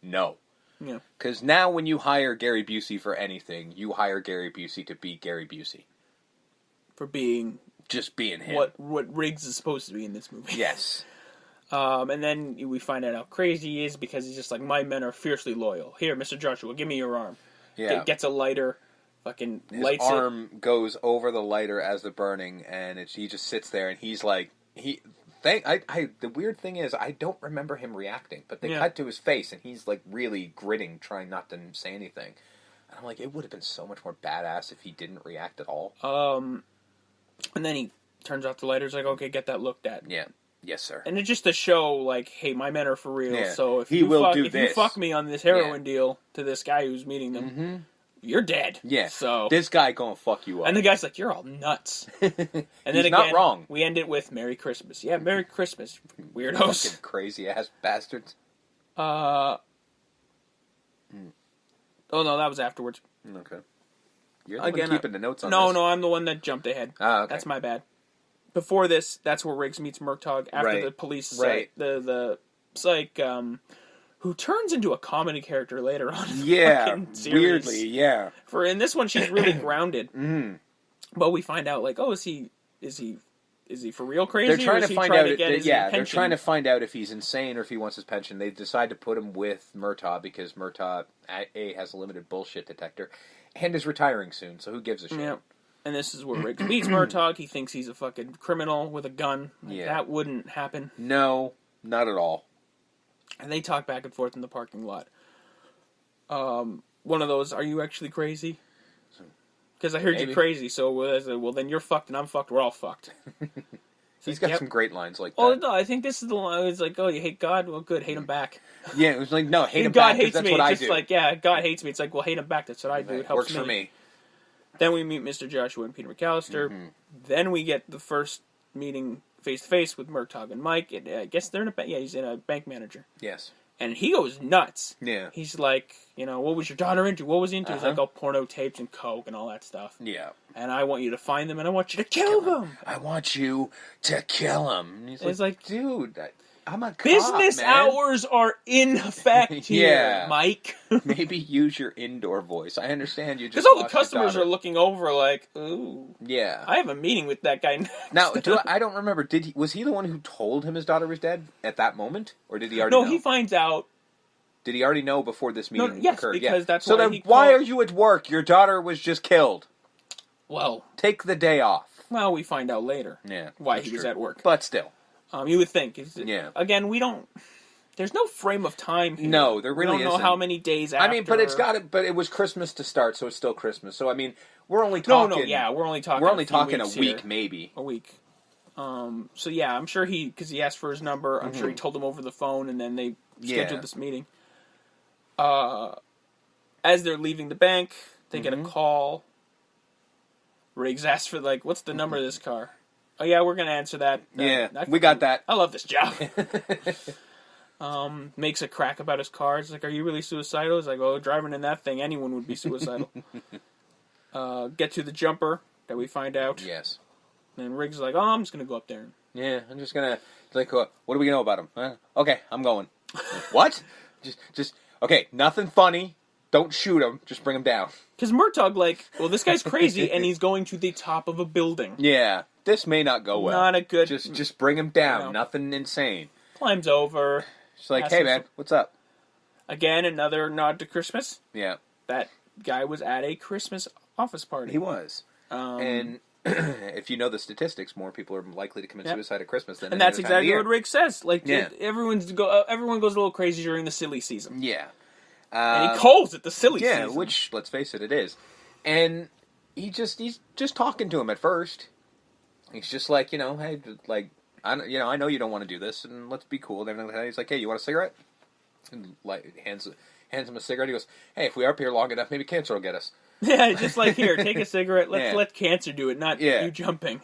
no. Yeah. Because now when you hire Gary Busey for anything, you hire Gary Busey to be Gary Busey. For being... Just being him. What Riggs is supposed to be in this movie. Yes. And then we find out how crazy he is because he's just like, my men are fiercely loyal. Here, Mr. Joshua, give me your arm. Yeah. Gets a lighter, fucking His lights it. arm goes over the lighter as they're burning, and he just sits there, and he's like, the weird thing is, I don't remember him reacting, but they cut to his face, and he's like really gritting, trying not to say anything. And I'm like, it would have been so much more badass if he didn't react at all. And then he turns off the lighter. He's like, okay, get that looked at. Yeah. Yes, sir. And it's just to show, like, hey, my men are for real. Yeah. So if you fuck me on this heroin deal to this guy who's meeting them, you're dead. Yeah. So this guy gonna fuck you up. And the guy's like, you're all nuts. And then he's again, not wrong. We end it with Merry Christmas. Yeah, Merry Christmas, weirdos. Fucking crazy ass bastards. Oh no, that was afterwards. Okay. You're the one keeping the notes on this. No, I'm the one that jumped ahead. Ah, okay. That's my bad. Before this, that's where Riggs meets Murtaugh after the police, the psych, who turns into a comedy character later on. In the series. Weirdly, yeah. For in this one, she's really grounded. But we find out, like, oh, is he for real crazy? They're trying to find out. They're trying to find out if he's insane or if he wants his pension. They decide to put him with Murtaugh because Murtaugh has a limited bullshit detector and is retiring soon. So who gives a shit? Yeah. And this is where Riggs meets Murtaugh. He thinks he's a fucking criminal with a gun. That wouldn't happen. No, not at all. And they talk back and forth in the parking lot. One of those, are you actually crazy? Because I heard you're crazy, so well, then you're fucked and I'm fucked. We're all fucked. He's got some great lines like that. Oh, no, I think this is the line. It's like, oh, you hate God? Well, good, hate him back. Yeah, it was like, no, hate him God back, hates that's me. what I It's do. like, yeah, God hates me. It's like, well, hate him back. That's what I do. It helps Works for me. Then we meet Mr. Joshua and Peter McAllister. Then we get the first meeting face-to-face with Murtaugh and Mike. And, I guess they're in a bank. Yeah, he's in a bank manager. Yes. And he goes nuts. Yeah. He's like, what was your daughter into? What was he into? He's like, porno tapes and coke and all that stuff. Yeah. And I want you to find them and I want you to kill them. I want you to kill him. And he's like, dude, I'm a cop, business man. hours are in effect here, Mike. Maybe use your indoor voice. I understand you just because all the customers are looking over like, ooh. Yeah. I have a meeting with that guy Now, I don't remember. Was he the one who told him his daughter was dead at that moment? Or did he already know? No, he finds out. Did he already know before this meeting occurred? Because that's so why then why are you at work? Your daughter was just killed. Well. Take the day off. Well, we find out later. Yeah. Why he was at work. But still. You would think. Yeah. Again, we don't... There's no frame of time here. No, there really isn't. We don't know how many days after. I mean, but it was Christmas to start, so it's still Christmas. So, I mean, we're only talking... we're only talking a week, maybe. A week. So, yeah, I'm sure because he asked for his number, I'm sure he told him over the phone, and then they scheduled this meeting. As they're leaving the bank, they get a call. Riggs asks for, what's the number of this car? Oh, yeah, we're going to answer that. We got that. I love this job. Makes a crack about his car. It's like, are you really suicidal? He's like, oh, driving in that thing, anyone would be suicidal. Get to the jumper that we find out. Yes. And Riggs is like, oh, I'm just going to go up there. Yeah, I'm just going to, what do we know about him? Okay, I'm going. What? Just, okay, nothing funny. Don't shoot him. Just bring him down. Because Murtaugh, this guy's crazy, and he's going to the top of a building. Yeah, this may not go well. Not a good... Just bring him down. Nothing insane. Climbs over. She's like, hey, man, what's up? Again, another nod to Christmas. Yeah. That guy was at a Christmas office party. He was. And if you know the statistics, more people are likely to commit suicide at Christmas than and that's exactly what Rick says. Everyone goes a little crazy during the silly season. Yeah. And he calls it the silly season. Yeah, which, let's face it, it is. And he's just talking to him at first. He's just like, hey, I know you don't want to do this, and let's be cool. And then he's like, hey, you want a cigarette? And hands him a cigarette. He goes, hey, if we are up here long enough, maybe cancer will get us. Yeah, just like, here, take a cigarette. Let's let cancer do it, not you jumping.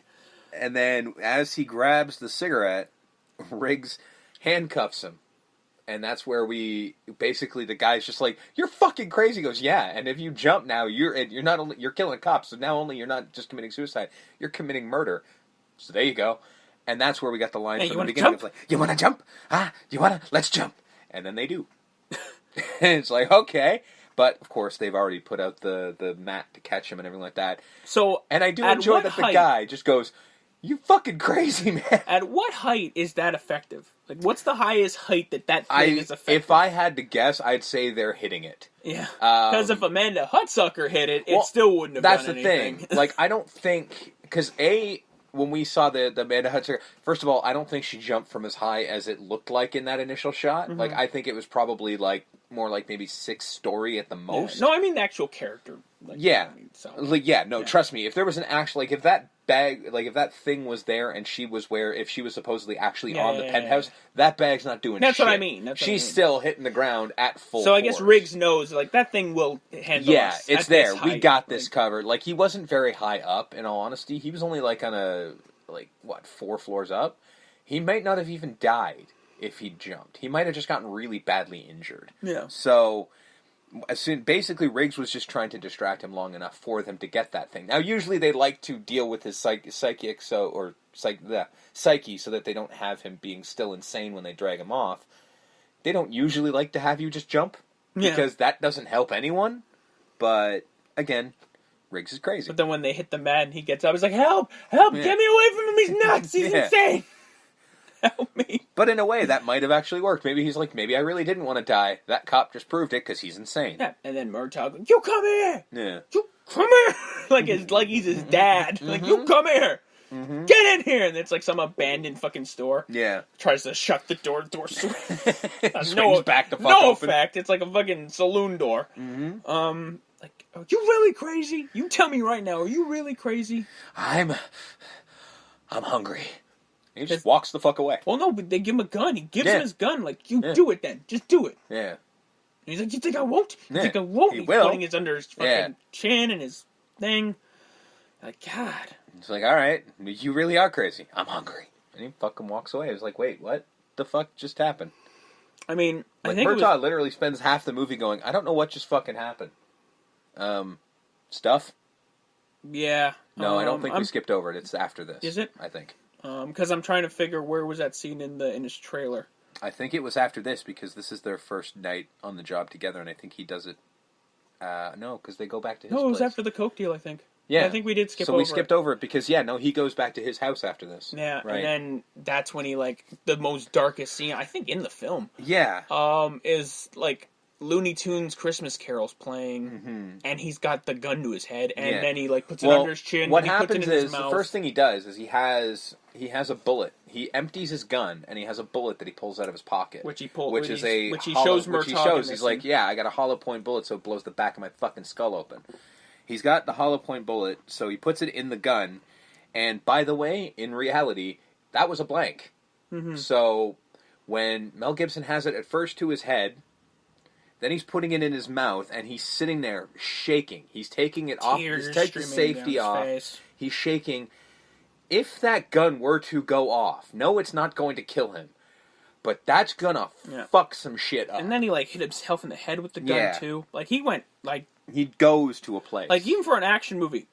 And then as he grabs the cigarette, Riggs handcuffs him. And that's where basically the guy's just like, you're fucking crazy. He goes, yeah, and if you jump now, you're killing cops. So now only you're not just committing suicide, you're committing murder. So there you go. And that's where we got the line from the beginning. It's like, you want to jump? You want to? Let's jump. And then they do. And it's like, okay. But, of course, they've already put out the mat to catch him and everything like that. So, and I do enjoy that the guy just goes, you fucking crazy, man. At what height is that effective? Like, what's the highest height that thing is effective? If I had to guess, I'd say they're hitting it. Yeah. Because if Amanda Hutsucker hit it, it still wouldn't have done anything. That's the thing. Like, I don't think... Because, when we saw the Amanda Hutsucker... First of all, I don't think she jumped from as high as it looked like in that initial shot. Mm-hmm. Like, I think it was probably, like, more like maybe 6-story at the most. Yeah. No, I mean the actual character. Like, yeah. Trust me. If there was an actual... Like, if that bag... Like, if that thing was there and she was if she was supposedly actually on the penthouse, that bag's not doing shit. That's what I mean. She's still hitting the ground at full So I force. guess Riggs knows, like, that thing will handle us. Yeah, it's there. We got this covered. Like, he wasn't very high up, in all honesty. He was only, like, on a... Like, 4 floors up? He might not have even died if he jumped. He might have just gotten really badly injured. Yeah. So... basically, Riggs was just trying to distract him long enough for them to get that thing. Now, usually they like to deal with his psyche so that they don't have him being still insane when they drag him off. They don't usually like to have you just jump, because that doesn't help anyone. But, again, Riggs is crazy. But then when they hit the mat and he gets up, he's like, help! Get me away from him! He's nuts! He's insane! Help me. But in a way, that might have actually worked. Maybe he's like, maybe I really didn't want to die. That cop just proved it because he's insane. Yeah, and then Murtaugh, you come here! Yeah. You come here! like he's his dad. Like, you come here! Mm-hmm. Get in here! And it's like some abandoned fucking store. Yeah. Tries to shut the door swings. Swings back the fuck no open. effect. It's like a fucking saloon door. Mm-hmm. Like, are you really crazy? You tell me right now, are you really crazy? I'm hungry. He just walks the fuck away. Well, no, but they give him a gun. He gives him his gun. Like, do it then. Just do it. Yeah. And he's like, you think I won't? You think I won't? He He's will. putting his under his fucking chin and his thing. Like, God. It's like, all right, you really are crazy. I'm hungry. And he fucking walks away. I was like, wait, what the fuck just happened? I mean, like, I think Murtaugh literally spends half the movie going, I don't know what just fucking happened. Stuff? Yeah. No, I don't think we skipped over it. It's after this. Is it? I think. Because I'm trying to figure where was that scene in his trailer. I think it was after this because this is their first night on the job together, and I think he does it. No, because they go back to his place. No, it was after the coke deal, I think. Yeah, I think we did skip over it. So we skipped over it because, he goes back to his house after this. Yeah, right? And then that's when he, the most darkest scene, I think, in the film. Yeah. Is, Looney Tunes Christmas carols playing, and he's got the gun to his head, and then he puts it under his chin. What and he happens puts it in his is mouth. The first thing he does is he has a bullet. He empties his gun, and he has a bullet that he pulls out of his pocket, which he shows Murtaugh. He's like, I got a hollow point bullet, so it blows the back of my fucking skull open. He's got the hollow point bullet, so he puts it in the gun. And by the way, in reality, that was a blank. Mm-hmm. So when Mel Gibson has it at first to his head. Then he's putting it in his mouth, and he's sitting there shaking. He's taking it off. He's taking the safety off. Face. He's shaking. If that gun were to go off, no, it's not going to kill him. But that's gonna fuck some shit up. And then he, hit himself in the head with the gun, too. He went, He goes to a place. Even for an action movie,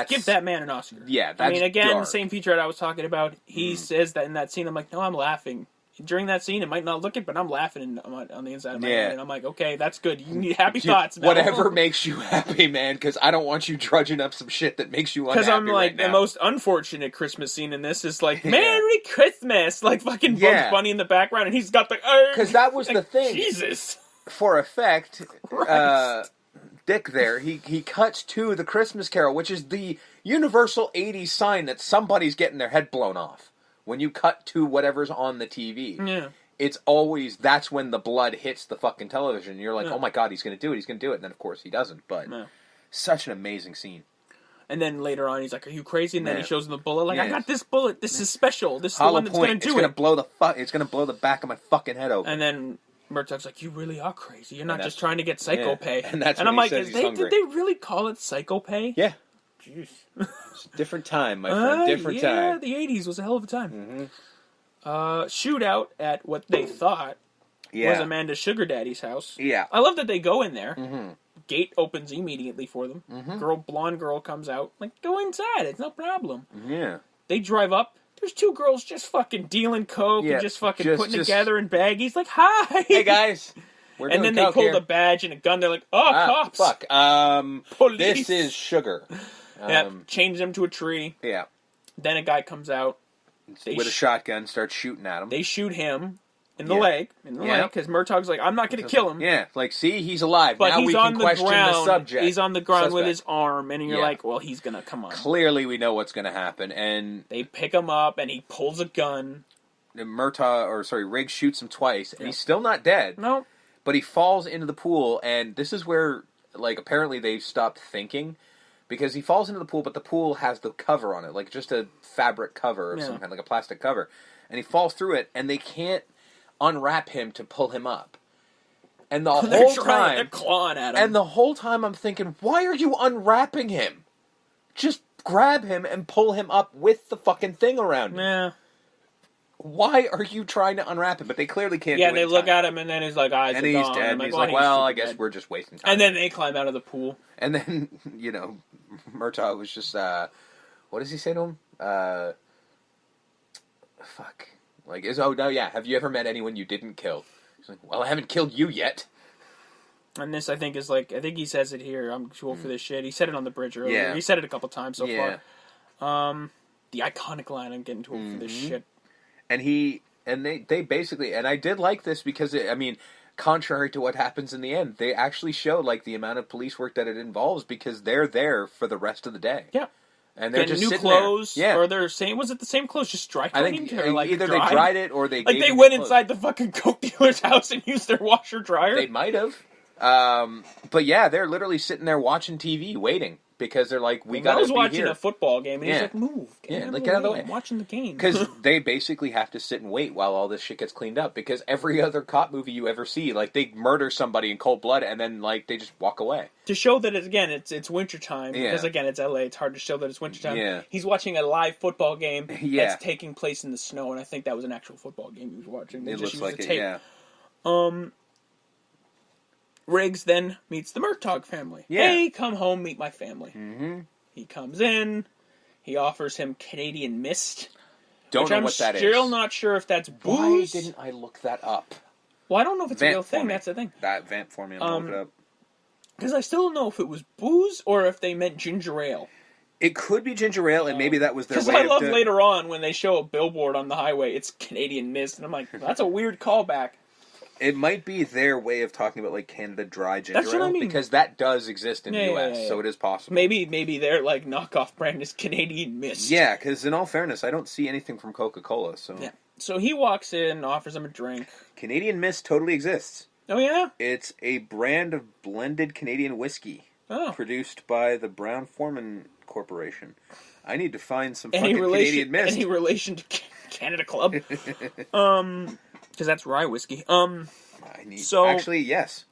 give that man an Oscar. Yeah, that's the same featurette I was talking about, he says that in that scene, I'm like, no, I'm laughing. During that scene, it might not look it, but I'm laughing on the inside of my head, and I'm like, okay, that's good. You need happy thoughts now. Whatever makes you happy, man, because I don't want you drudging up some shit that makes you unhappy. Because I'm like, the most unfortunate Christmas scene in this is Merry Christmas! Fucking Bugs Bunny in the background, and he's got the... Because that was the thing. Jesus! For effect, Dick there, he cuts to the Christmas Carol, which is the universal 80s sign that somebody's getting their head blown off. When you cut to whatever's on the TV, it's always, that's when the blood hits the fucking television. You're like, oh my god, he's going to do it. And then, of course, he doesn't. But such an amazing scene. And then later on, he's like, are you crazy? And then he shows him the bullet. I got this bullet. This is special. This is the one that's going to do it. It's going to blow the back of my fucking head open. And then Murtaugh's like, you really are crazy. You're not just trying to get psycho pay. And that's I'm like, did they really call it psycho pay? Yeah. Jeez. It's a different time, my friend. Different time. Yeah, the 80s was a hell of a time. Mm-hmm. Shootout at what they thought was Amanda's sugar daddy's house. Yeah. I love that they go in there. Mm-hmm. Gate opens immediately for them. Mm-hmm. Blonde girl comes out. Go inside. It's no problem. Yeah. They drive up. There's two girls just fucking dealing coke and just fucking putting together in baggies. Hi! Hey, guys. And then they pull the badge and a gun. They're like, oh, cops. Fuck. Police. This is Sugar. Change them to a tree. Yeah. Then a guy comes out. With a shotgun, starts shooting at him. They shoot him in the leg. Because Murtaugh's like, I'm not going to kill him. Yeah, like, see, he's alive. But now he's we on can the question ground. the subject. He's on the ground with his arm, and you're like, well, he's going to come on. Clearly we know what's going to happen, and... They pick him up, and he pulls a gun. Riggs shoots him twice, and he's still not dead. No. But he falls into the pool, and this is where, like, apparently they've stopped thinking, because he falls into the pool, but the pool has the cover on it, like just a fabric cover of some kind, like a plastic cover. And he falls through it, and they can't unwrap him to pull him up. And the whole time... They're clawing at him. And the whole time I'm thinking, why are you unwrapping him? Just grab him and pull him up with the fucking thing around him. Yeah. Why are you trying to unwrap him? But they clearly can't do it. Yeah, they look at him, and then he's like, eyes and are he's gone. dead. And he's like, well, I guess we're just wasting time. And then they climb out of the pool. And then, Murtaugh was just, what does he say to him? Fuck. Like, have you ever met anyone you didn't kill? He's like, well, I haven't killed you yet. And this, I think, is like, I think he says it here. I'm too old for this shit. He said it on the bridge earlier. Yeah. He said it a couple times so far. The iconic line, I'm getting too old for this shit. And they basically, and I did like this because, contrary to what happens in the end, they actually show, like, the amount of police work that it involves because they're there for the rest of the day. Yeah. And they're just new sitting clothes, there. Yeah. Or they're saying, was it the same clothes, just dry cleaning? I think either they dried it or they like they went inside the fucking coke dealer's house and used their washer dryer. They might have. But yeah, they're literally sitting there watching TV, waiting because they're like, we gotta be here. I was watching a football game and he's like, move, get out of the way. I'm watching the game because they basically have to sit and wait while all this shit gets cleaned up. Because every other cop movie you ever see, like they murder somebody in cold blood and then like they just walk away to show that it's wintertime. Because again, it's LA. It's hard to show that it's wintertime. Yeah. He's watching a live football game that's taking place in the snow, and I think that was an actual football game he was watching. It looks like it. Yeah. Riggs then meets the Murtaugh family. Yeah. Hey, come home, meet my family. Mm-hmm. He comes in. He offers him Canadian Mist. Don't know what that is. I'm still not sure if that's booze. Why didn't I look that up? Well, I don't know if it's a real thing. That's the thing. That vamp for me. I'm look it up. Because I still don't know if it was booze or if they meant ginger ale. It could be ginger ale, and maybe that was their way. Because I love later on when they show a billboard on the highway, it's Canadian Mist, and I'm like, that's a weird callback. It might be their way of talking about, like, Canada Dry ginger ale. That's what I mean. Because that does exist in the U.S., so it is possible. Maybe their, like, knockoff brand is Canadian Mist. Yeah, because in all fairness, I don't see anything from Coca-Cola, so... Yeah. So he walks in, offers him a drink. Canadian Mist totally exists. Oh, yeah? It's a brand of blended Canadian whiskey. Produced by the Brown-Forman Corporation. I need to find some Canadian Mist. Any relation to Canada Club? Because that's rye whiskey. Actually, yes.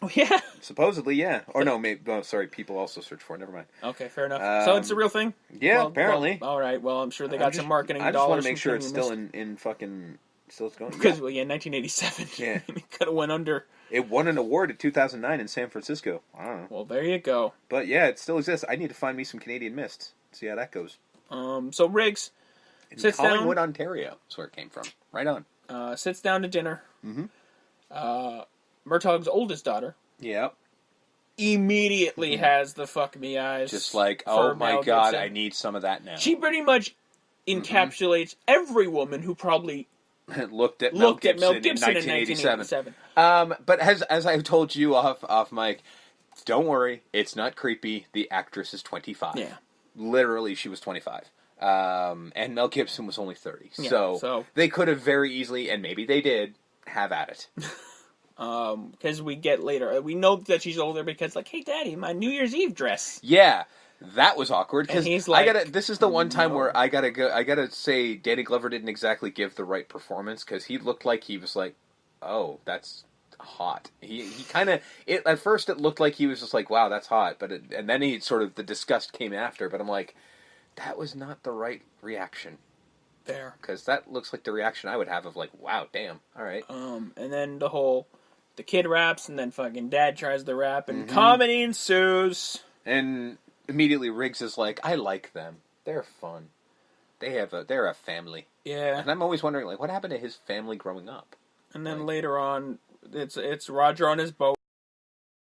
Oh, yeah? Supposedly, yeah. Or no, maybe... Oh, sorry, people also search for it. Never mind. Okay, fair enough. So it's a real thing? Yeah, apparently. All right, well, I'm sure they got some marketing dollars. I just want to make sure it's still in fucking... Still going. Because, 1987. Yeah. It could have went under. It won an award in 2009 in San Francisco. I don't know. Well, there you go. But, yeah, it still exists. I need to find me some Canadian Mist. See how that goes. So Riggs sits down. Collingwood, Ontario. That's where it came from. Right on. Sits down to dinner. Mm-hmm. Murtaugh's oldest daughter. Yep. Immediately has the fuck me eyes. Just like, oh my god, I need some of that now. She pretty much encapsulates every woman who probably looked at Mel Gibson in 1987. But as I told you off mic, don't worry, it's not creepy. The actress is 25. Yeah. Literally, she was 25. And Mel Gibson was only 30. Yeah, so they could have very easily, and maybe they did, have at it. Because we get later, we know that she's older because, like, hey, Daddy, my New Year's Eve dress. Yeah, that was awkward. Because he's like, this is the one time where I gotta say, Danny Glover didn't exactly give the right performance because he looked like he was like, oh, that's hot. He kind of at first it looked like he was just like, wow, that's hot, and then he sort of the disgust came after. But I'm like, that was not the right reaction. Fair. Because that looks like the reaction I would have of like, wow, damn, all right. And then the kid raps, and then fucking Dad tries to rap, and comedy ensues. And immediately Riggs is like, I like them. They're fun. They're a family. Yeah. And I'm always wondering, like, what happened to his family growing up? And then later on, it's Roger on his boat.